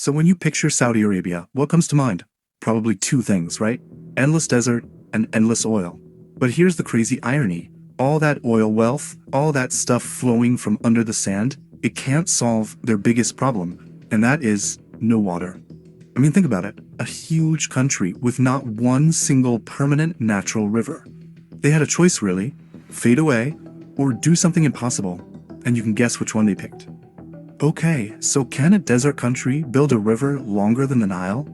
So when you picture Saudi Arabia, what comes to mind? Probably two things, right? Endless desert and endless oil. But here's the crazy irony. All that oil wealth, all that stuff flowing from under the sand, it can't solve their biggest problem, and that is no water. I mean, think about it. A huge country with not one single permanent natural river. They had a choice, really. Fade away, or do something impossible. And you can guess which one they picked. Okay, so can a desert country build a river longer than the Nile?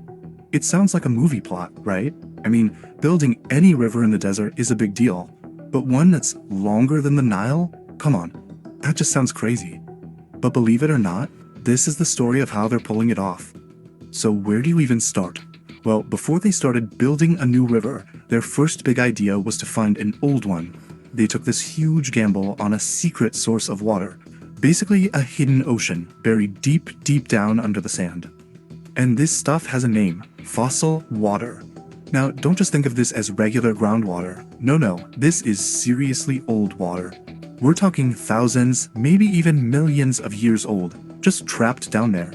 It sounds like a movie plot, right? I mean, building any river in the desert is a big deal. But one that's longer than the Nile? Come on, that just sounds crazy. But believe it or not, this is the story of how they're pulling it off. So where do you even start? Well, before they started building a new river, their first big idea was to find an old one. They took this huge gamble on a secret source of water, basically a hidden ocean buried deep, deep down under the sand. And this stuff has a name, fossil water. Now, don't just think of this as regular groundwater. No, this is seriously old water. We're talking thousands, maybe even millions of years old, just trapped down there.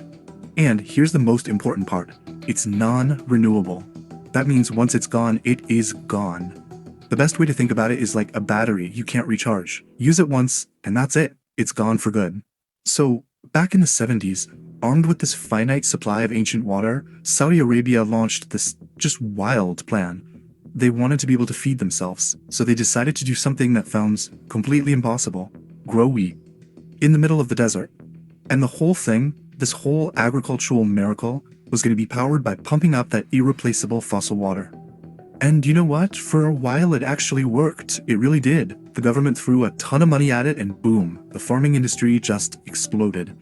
And here's the most important part. It's non-renewable. That means once it's gone, it is gone. The best way to think about it is like a battery you can't recharge. Use it once, and that's it. It's gone for good. So, back in the 70s, armed with this finite supply of ancient water, Saudi Arabia launched this just wild plan. They wanted to be able to feed themselves, so they decided to do something that sounds completely impossible. Grow wheat. In the middle of the desert. And the whole thing, this whole agricultural miracle, was going to be powered by pumping up that irreplaceable fossil water. And you know what? For a while it actually worked. It really did. The government threw a ton of money at it and boom, the farming industry just exploded.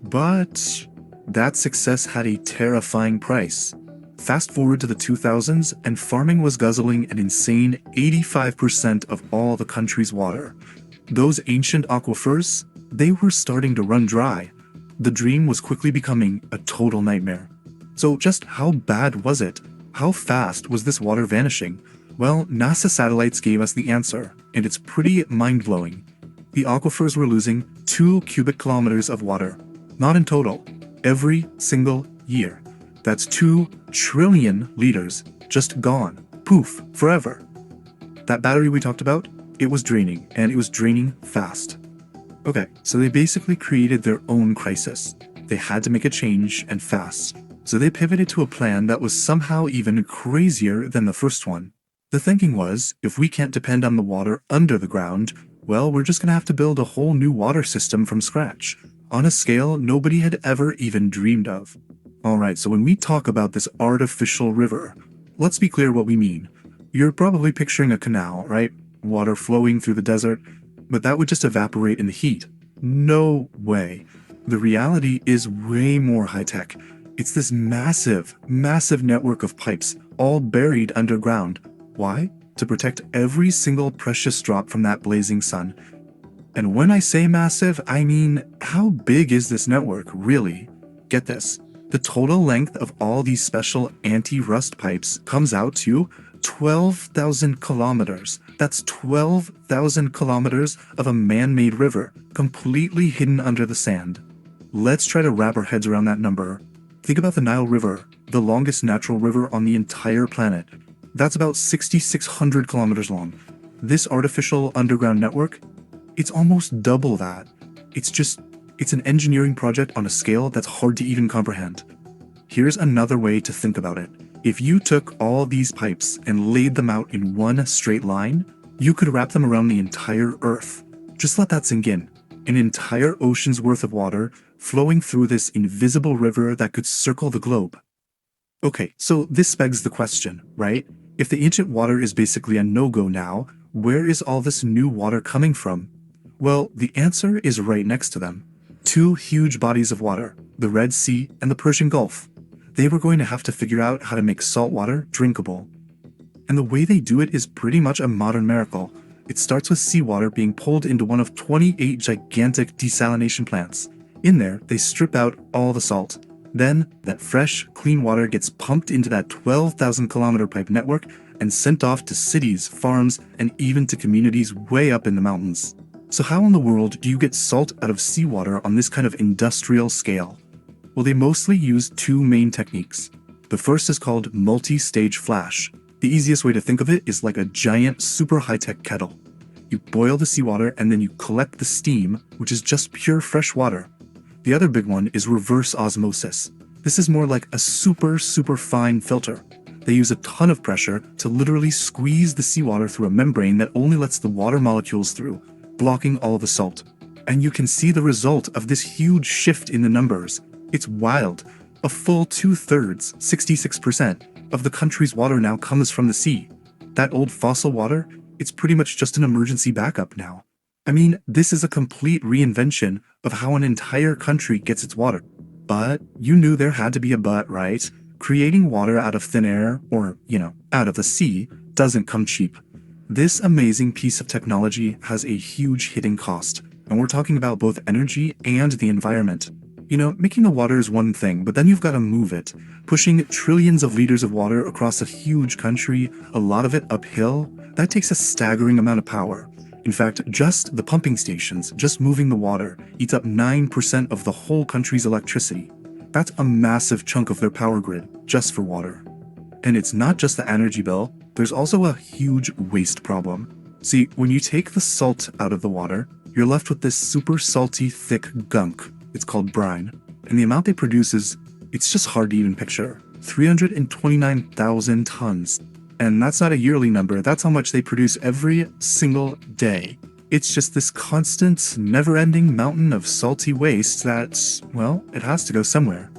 But that success had a terrifying price. Fast forward to the 2000s and farming was guzzling an insane 85% of all the country's water. Those ancient aquifers, they were starting to run dry. The dream was quickly becoming a total nightmare. So just how bad was it? How fast was this water vanishing? Well, NASA satellites gave us the answer, and it's pretty mind-blowing. The aquifers were losing 2 cubic kilometers of water. Not in total. Every single year. That's 2 trillion liters just gone. Poof, forever. That battery we talked about, it was draining, and it was draining fast. Okay, so they basically created their own crisis. They had to make a change, and fast. So they pivoted to a plan that was somehow even crazier than the first one. The thinking was, if we can't depend on the water under the ground, well, we're just gonna have to build a whole new water system from scratch, on a scale nobody had ever even dreamed of. Alright, so when we talk about this artificial river, let's be clear what we mean. You're probably picturing a canal, right? Water flowing through the desert, but that would just evaporate in the heat. No way. The reality is way more high-tech. It's this massive, massive network of pipes, all buried underground. Why? To protect every single precious drop from that blazing sun. And when I say massive, I mean, how big is this network, really? Get this. The total length of all these special anti-rust pipes comes out to 12,000 kilometers. That's 12,000 kilometers of a man-made river, completely hidden under the sand. Let's try to wrap our heads around that number. Think about the Nile River, the longest natural river on the entire planet. That's about 6,600 kilometers long. This artificial underground network, it's almost double that. It's an engineering project on a scale that's hard to even comprehend. Here's another way to think about it. If you took all these pipes and laid them out in one straight line, you could wrap them around the entire Earth. Just let that sink in. An entire ocean's worth of water flowing through this invisible river that could circle the globe. Okay, so this begs the question, right? If the ancient water is basically a no-go now, where is all this new water coming from? Well, the answer is right next to them. 2 huge bodies of water, the Red Sea and the Persian Gulf. They were going to have to figure out how to make salt water drinkable. And the way they do it is pretty much a modern miracle. It starts with seawater being pulled into one of 28 gigantic desalination plants. In there, they strip out all the salt. Then, that fresh, clean water gets pumped into that 12,000 kilometer pipe network and sent off to cities, farms, and even to communities way up in the mountains. So how in the world do you get salt out of seawater on this kind of industrial scale? Well, they mostly use two main techniques. The first is called multi-stage flash. The easiest way to think of it is like a giant, super high-tech kettle. You boil the seawater and then you collect the steam, which is just pure fresh water. The other big one is reverse osmosis. This is more like a super fine filter. They use a ton of pressure to literally squeeze the seawater through a membrane that only lets the water molecules through, blocking all the salt. And you can see the result of this huge shift in the numbers. It's wild. A full 2/3, 66%, of the country's water now comes from the sea. That old fossil water, it's pretty much just an emergency backup now. I mean, this is a complete reinvention of how an entire country gets its water. But you knew there had to be a but, right? Creating water out of thin air, or, out of the sea, doesn't come cheap. This amazing piece of technology has a huge hidden cost, and we're talking about both energy and the environment. Making the water is one thing, but then you've got to move it. Pushing trillions of liters of water across a huge country, a lot of it uphill, that takes a staggering amount of power. In fact, just the pumping stations, just moving the water, eats up 9% of the whole country's electricity. That's a massive chunk of their power grid, just for water. And it's not just the energy bill, there's also a huge waste problem. See, when you take the salt out of the water, you're left with this super salty, thick gunk. It's called brine. And the amount they produce it's just hard to even picture. 329,000 tons. And that's not a yearly number, that's how much they produce every single day. It's just this constant, never-ending mountain of salty waste that, well, it has to go somewhere.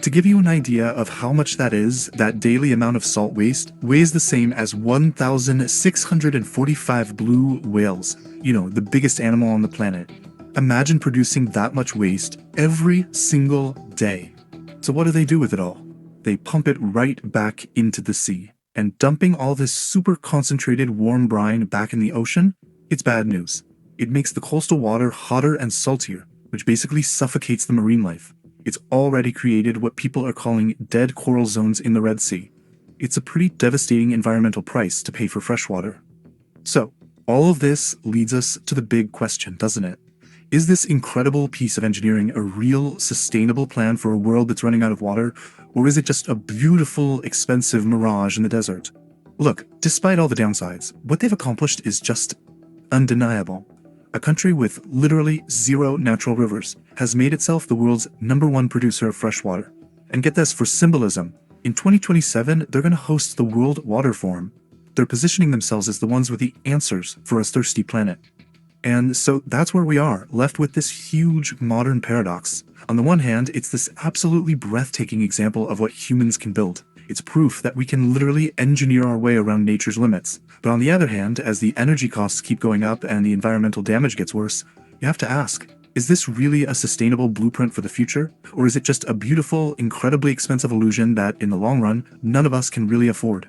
To give you an idea of how much that is, that daily amount of salt waste weighs the same as 1,645 blue whales, the biggest animal on the planet. Imagine producing that much waste every single day. So what do they do with it all? They pump it right back into the sea. And dumping all this super concentrated warm brine back in the ocean, it's bad news. It makes the coastal water hotter and saltier, which basically suffocates the marine life. It's already created what people are calling dead coral zones in the Red Sea. It's a pretty devastating environmental price to pay for fresh water. So, all of this leads us to the big question, doesn't it? Is this incredible piece of engineering a real, sustainable plan for a world that's running out of water, or is it just a beautiful, expensive mirage in the desert? Look, despite all the downsides, what they've accomplished is just undeniable. A country with literally zero natural rivers has made itself the world's #1 producer of fresh water. And get this, for symbolism, in 2027, they're going to host the World Water Forum. They're positioning themselves as the ones with the answers for a thirsty planet. And so that's where we are, left with this huge modern paradox. On the one hand, it's this absolutely breathtaking example of what humans can build. It's proof that we can literally engineer our way around nature's limits. But on the other hand, as the energy costs keep going up and the environmental damage gets worse, you have to ask, is this really a sustainable blueprint for the future? Or is it just a beautiful, incredibly expensive illusion that, in the long run, none of us can really afford?